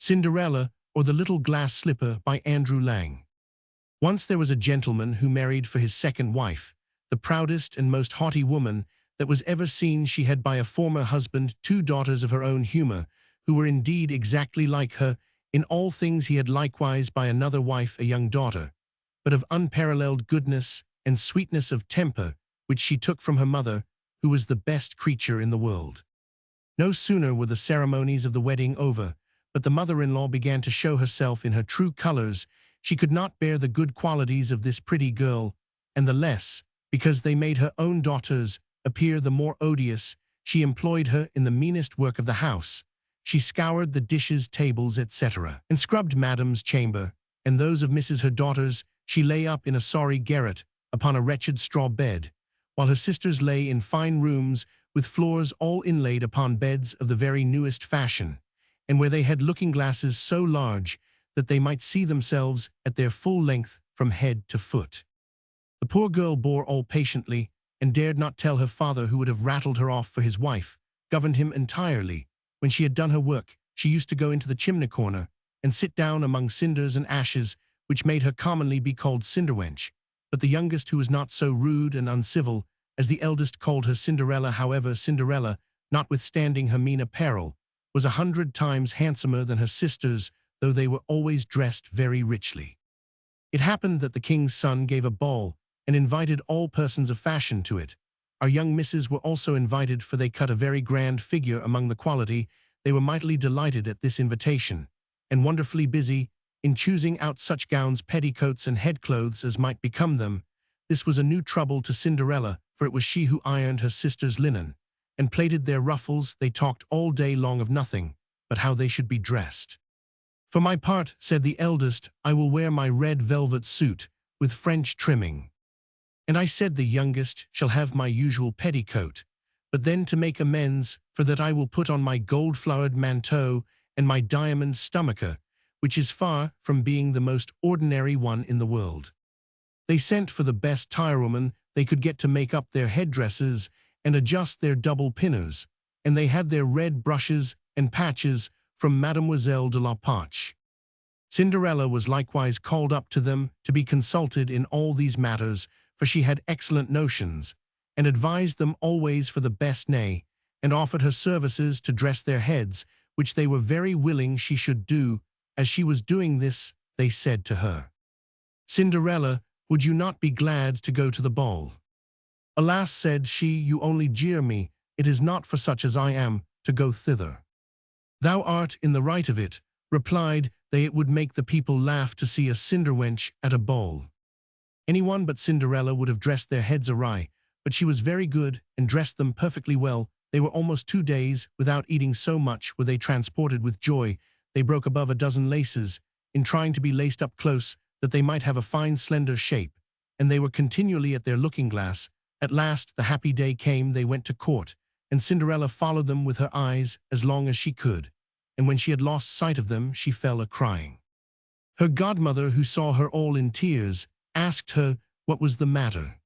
Cinderella, or the Little Glass Slipper by Andrew Lang. Once there was a gentleman who married for his second wife, the proudest and most haughty woman that was ever seen. She had by a former husband 2 daughters of her own humor, who were indeed exactly like her. In all things he had likewise by another wife a young daughter, but of unparalleled goodness and sweetness of temper, which she took from her mother, who was the best creature in the world. No sooner were the ceremonies of the wedding over, but the mother-in-law began to show herself in her true colors. She could not bear the good qualities of this pretty girl, and the less, because they made her own daughters appear the more odious. She employed her in the meanest work of the house. She scoured the dishes, tables, etc., and scrubbed Madam's chamber, and those of Mrs. her daughters. She lay up in a sorry garret, upon a wretched straw bed, while her sisters lay in fine rooms, with floors all inlaid upon beds of the very newest fashion, and where they had looking-glasses so large that they might see themselves at their full length from head to foot. The poor girl bore all patiently, and dared not tell her father, who would have rattled her off for his wife, governed him entirely. When she had done her work, she used to go into the chimney corner, and sit down among cinders and ashes, which made her commonly be called Cinderwench. But the youngest, who was not so rude and uncivil as the eldest, called her Cinderella. However, Cinderella, notwithstanding her mean apparel, was 100 times handsomer than her sisters, though they were always dressed very richly. It happened that the king's son gave a ball, and invited all persons of fashion to it. Our young misses were also invited, for they cut a very grand figure among the quality. They were mightily delighted at this invitation, and wonderfully busy in choosing out such gowns, petticoats, and headclothes as might become them. This was a new trouble to Cinderella, for it was she who ironed her sisters' linen, and plaited their ruffles. They talked all day long of nothing but how they should be dressed. "For my part," said the eldest, "I will wear my red velvet suit, with French trimming." And I said, "The youngest shall have my usual petticoat, but then to make amends for that I will put on my gold-flowered manteau and my diamond stomacher, which is far from being the most ordinary one in the world." They sent for the best tirewoman they could get to make up their headdresses and adjust their double pinners, and they had their red brushes and patches from Mademoiselle de la Pache. Cinderella was likewise called up to them to be consulted in all these matters, for she had excellent notions, and advised them always for the best, nay, and offered her services to dress their heads, which they were very willing she should do. As she was doing this, they said to her, "Cinderella, would you not be glad to go to the ball?" "Alas," said she, "you only jeer me. It is not for such as I am to go thither." "Thou art in the right of it," replied they. "It would make the people laugh to see a Cinderwench at a ball." Anyone but Cinderella would have dressed their heads awry, but she was very good and dressed them perfectly well. They were almost 2 days without eating, so much were they transported with joy. They broke above a dozen laces, in trying to be laced up close, that they might have a fine slender shape, and they were continually at their looking-glass. At last the happy day came. They went to court, and Cinderella followed them with her eyes as long as she could, and when she had lost sight of them, she fell a-crying. Her godmother, who saw her all in tears, asked her what was the matter.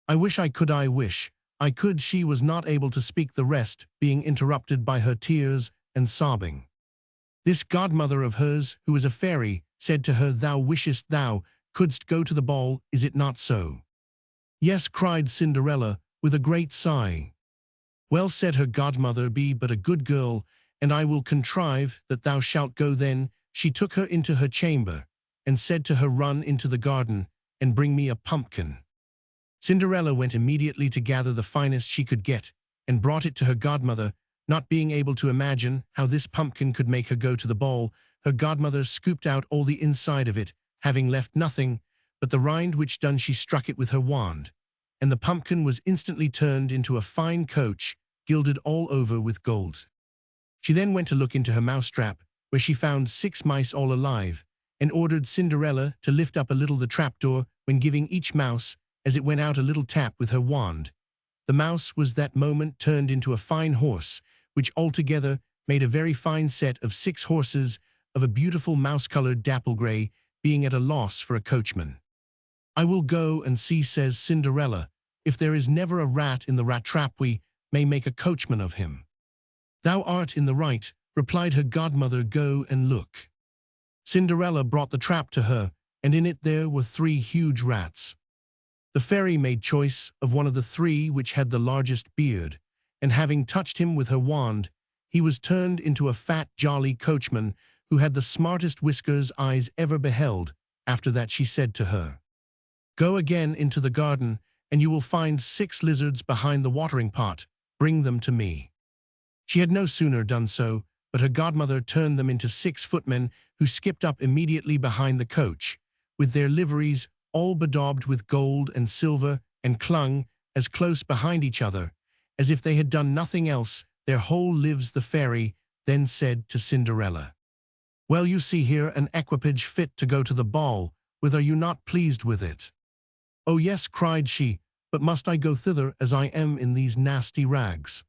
"I wish I could, I wish I could." She was not able to speak, the rest being interrupted by her tears and sobbing. This godmother of hers, who was a fairy, said to her, "Thou wishest thou couldst go to the ball, is it not so?" "Yes," cried Cinderella, with a great sigh. "Well," said her godmother, "be but a good girl, and I will contrive that thou shalt go." Then she took her into her chamber, and said to her, "Run into the garden, and bring me a pumpkin." Cinderella went immediately to gather the finest she could get, and brought it to her godmother. Not being able to imagine how this pumpkin could make her go to the ball, her godmother scooped out all the inside of it, having left nothing but the rind, which done she struck it with her wand, and the pumpkin was instantly turned into a fine coach, gilded all over with gold. She then went to look into her mousetrap, where she found 6 mice all alive, and ordered Cinderella to lift up a little the trapdoor, when giving each mouse, as it went out, a little tap with her wand. The mouse was that moment turned into a fine horse, which altogether made a very fine set of 6 horses of a beautiful mouse-colored dapple-gray, being at a loss for a coachman. "I will go and see," says Cinderella, "if there is never a rat in the rat-trap, we may make a coachman of him." "Thou art in the right," replied her godmother, "Go and look." Cinderella brought the trap to her, and in it there were 3 huge rats. The fairy made choice of one of the 3 which had the largest beard, and having touched him with her wand, he was turned into a fat, jolly coachman who had the smartest whiskers eyes ever beheld. After that she said to her, "Go again into the garden, and you will find 6 lizards behind the watering pot. Bring them to me." She had no sooner done so, but her godmother turned them into 6 footmen who skipped up immediately behind the coach, with their liveries all bedaubed with gold and silver, and clung as close behind each other as if they had done nothing else their whole lives. The fairy then said to Cinderella, "Well, you see here an equipage fit to go to the ball with. Are you not pleased with it?" "Oh yes," cried she, "but must I go thither as I am in these nasty rags?"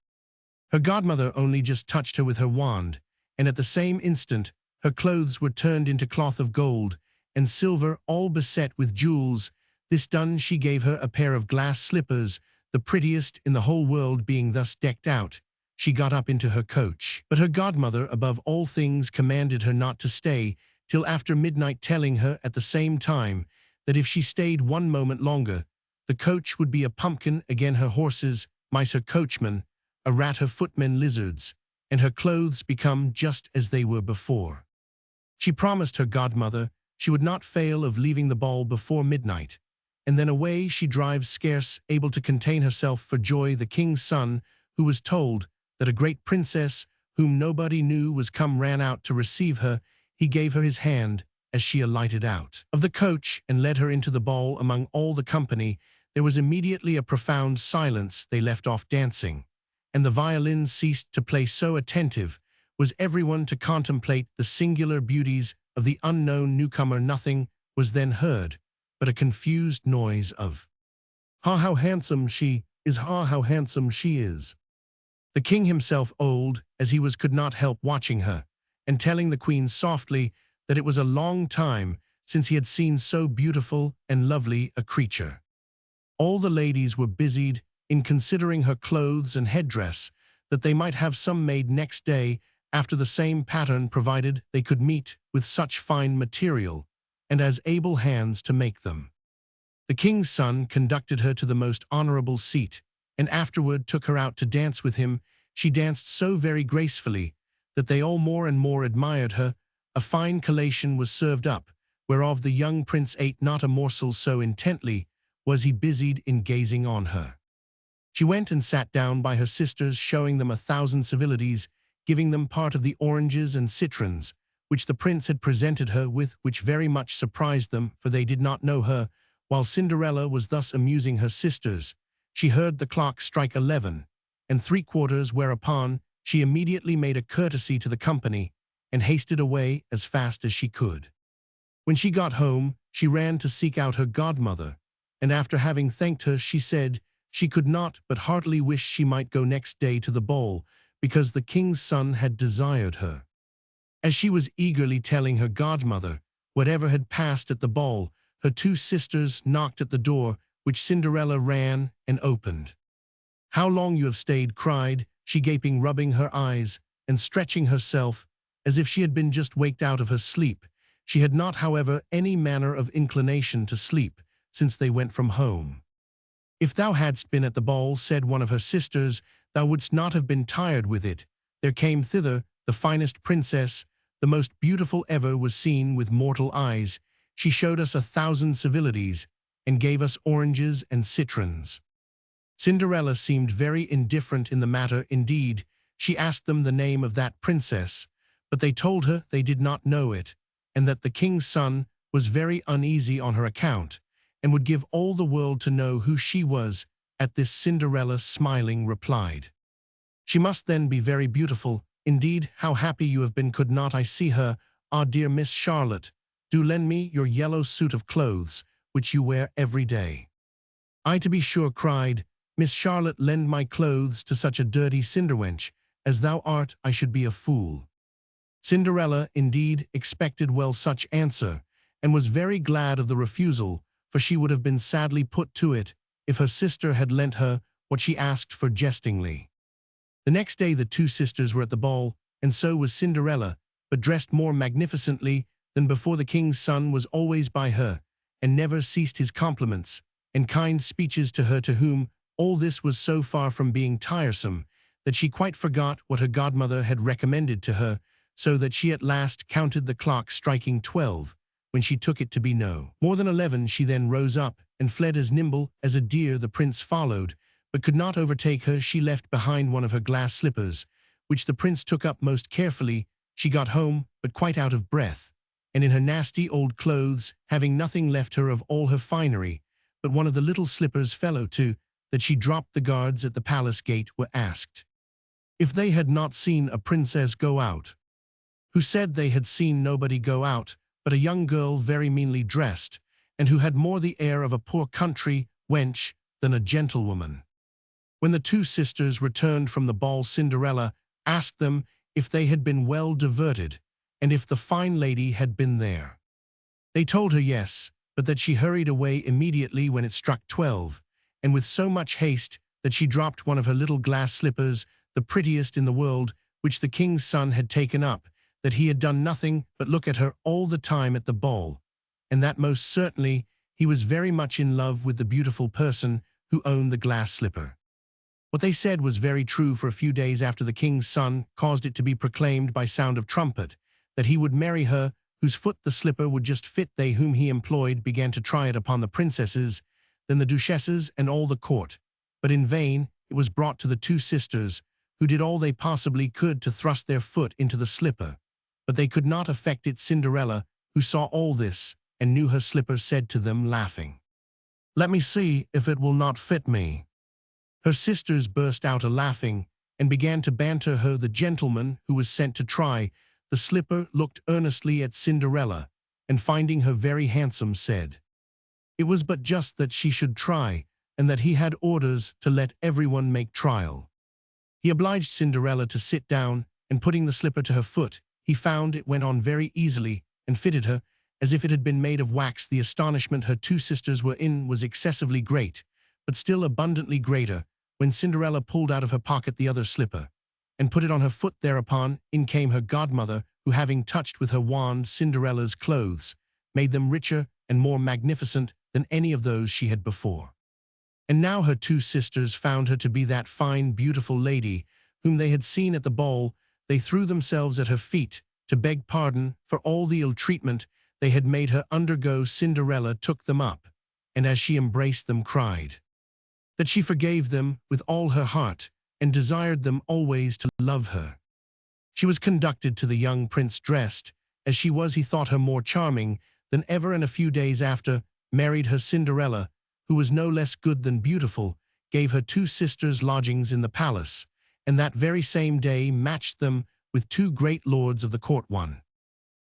Her godmother only just touched her with her wand, and at the same instant her clothes were turned into cloth of gold and silver, all beset with jewels. This done, she gave her a pair of glass slippers, the prettiest in the whole world. Being thus decked out, she got up into her coach. But her godmother, above all things, commanded her not to stay till after midnight, telling her at the same time that if she stayed 1 moment longer, the coach would be a pumpkin again, her horses, mice, her coachman, a rat, her footmen, lizards, and her clothes become just as they were before. She promised her godmother she would not fail of leaving the ball before midnight, and then away she drives, scarce able to contain herself for joy. The king's son, who was told that a great princess, whom nobody knew, was come, ran out to receive her. He gave her his hand as she alighted out of the coach and led her into the ball among all the company. There was immediately a profound silence. They left off dancing, and the violins ceased to play. So attentive was everyone to contemplate the singular beauties of the unknown newcomer. Nothing was then heard but a confused noise of, "Ha, how handsome she is! Ha, how handsome she is!" The king himself, old as he was, could not help watching her, and telling the queen softly that it was a long time since he had seen so beautiful and lovely a creature. All the ladies were busied in considering her clothes and headdress, that they might have some made next day after the same pattern, provided they could meet with such fine material and as able hands to make them. The king's son conducted her to the most honorable seat, and afterward took her out to dance with him. She danced so very gracefully that they all more and more admired her. A fine collation was served up, whereof the young prince ate not a morsel, so intently was he busied in gazing on her. She went and sat down by her sisters, showing them 1,000 civilities, giving them part of the oranges and citrons which the prince had presented her with, which very much surprised them, for they did not know her. While Cinderella was thus amusing her sisters, she heard the clock strike 11:75, whereupon she immediately made a courtesy to the company and hasted away as fast as she could. When she got home, she ran to seek out her godmother, and after having thanked her, she said she could not but heartily wish she might go next day to the ball, because the king's son had desired her. As she was eagerly telling her godmother whatever had passed at the ball, her 2 sisters knocked at the door, which Cinderella ran and opened. "How long you have stayed!" cried she, gaping, rubbing her eyes, and stretching herself as if she had been just waked out of her sleep. She had not, however, any manner of inclination to sleep since they went from home. "If thou hadst been at the ball," said one of her sisters, "thou wouldst not have been tired with it. There came thither the finest princess, the most beautiful ever was seen with mortal eyes. She showed us 1,000 civilities, and gave us oranges and citrons." Cinderella seemed very indifferent in the matter. Indeed, she asked them the name of that princess, but they told her they did not know it, and that the king's son was very uneasy on her account, and would give all the world to know who she was. At this, Cinderella, smiling, replied, "She must then be very beautiful. Indeed, how happy you have been! Could not I see her? Ah, dear Miss Charlotte, do lend me your yellow suit of clothes, which you wear every day." "Ay, to be sure," cried Miss Charlotte, "lend my clothes to such a dirty cinderwench as thou art. I should be a fool." Cinderella, indeed, expected well such answer, and was very glad of the refusal, for she would have been sadly put to it if her sister had lent her what she asked for jestingly. The next day the 2 sisters were at the ball, and so was Cinderella, but dressed more magnificently than before. The king's son was always by her, and never ceased his compliments and kind speeches to her, to whom all this was so far from being tiresome that she quite forgot what her godmother had recommended to her, so that she at last counted the clock striking 12, when she took it to be no more than 11. She then rose up and fled as nimble as a deer. The prince followed, but could not overtake her. She left behind one of her glass slippers, which the prince took up most carefully. She got home, but quite out of breath, and in her nasty old clothes, having nothing left her of all her finery, but one of the little slippers fell too, that she dropped. The guards at the palace gate were asked if they had not seen a princess go out, who said they had seen nobody go out but a young girl very meanly dressed, and who had more the air of a poor country wench than a gentlewoman. When the two sisters returned from the ball, Cinderella asked them if they had been well diverted, and if the fine lady had been there. They told her yes, but that she hurried away immediately when it struck 12, and with so much haste that she dropped one of her little glass slippers, the prettiest in the world, which the king's son had taken up, that he had done nothing but look at her all the time at the ball, and that most certainly he was very much in love with the beautiful person who owned the glass slipper. What they said was very true. For a few days after, the king's son caused it to be proclaimed by sound of trumpet that he would marry her whose foot the slipper would just fit. They whom he employed began to try it upon the princesses, then the duchesses and all the court, but in vain. It was brought to the two sisters, who did all they possibly could to thrust their foot into the slipper, but they could not effect it. Cinderella, who saw all this and knew her slipper, said to them, laughing, "Let me see if it will not fit me." Her sisters burst out a-laughing and began to banter her. The gentleman who was sent to try the slipper looked earnestly at Cinderella, and finding her very handsome, said it was but just that she should try, and that he had orders to let everyone make trial. He obliged Cinderella to sit down, and putting the slipper to her foot, he found it went on very easily, and fitted her as if it had been made of wax. The astonishment her two sisters were in was excessively great, but still abundantly greater, when Cinderella pulled out of her pocket the other slipper, and put it on her foot. Thereupon in came her godmother, who, having touched with her wand Cinderella's clothes, made them richer and more magnificent than any of those she had before. And now her two sisters found her to be that fine, beautiful lady whom they had seen at the ball. They threw themselves at her feet to beg pardon for all the ill treatment they had made her undergo. Cinderella took them up, and as she embraced them, cried that she forgave them with all her heart, and desired them always to love her. She was conducted to the young prince, dressed as she was. He thought her more charming than ever, and a few days after married her. Cinderella, who was no less good than beautiful, gave her two sisters lodgings in the palace, and that very same day matched them with two great lords of the court. One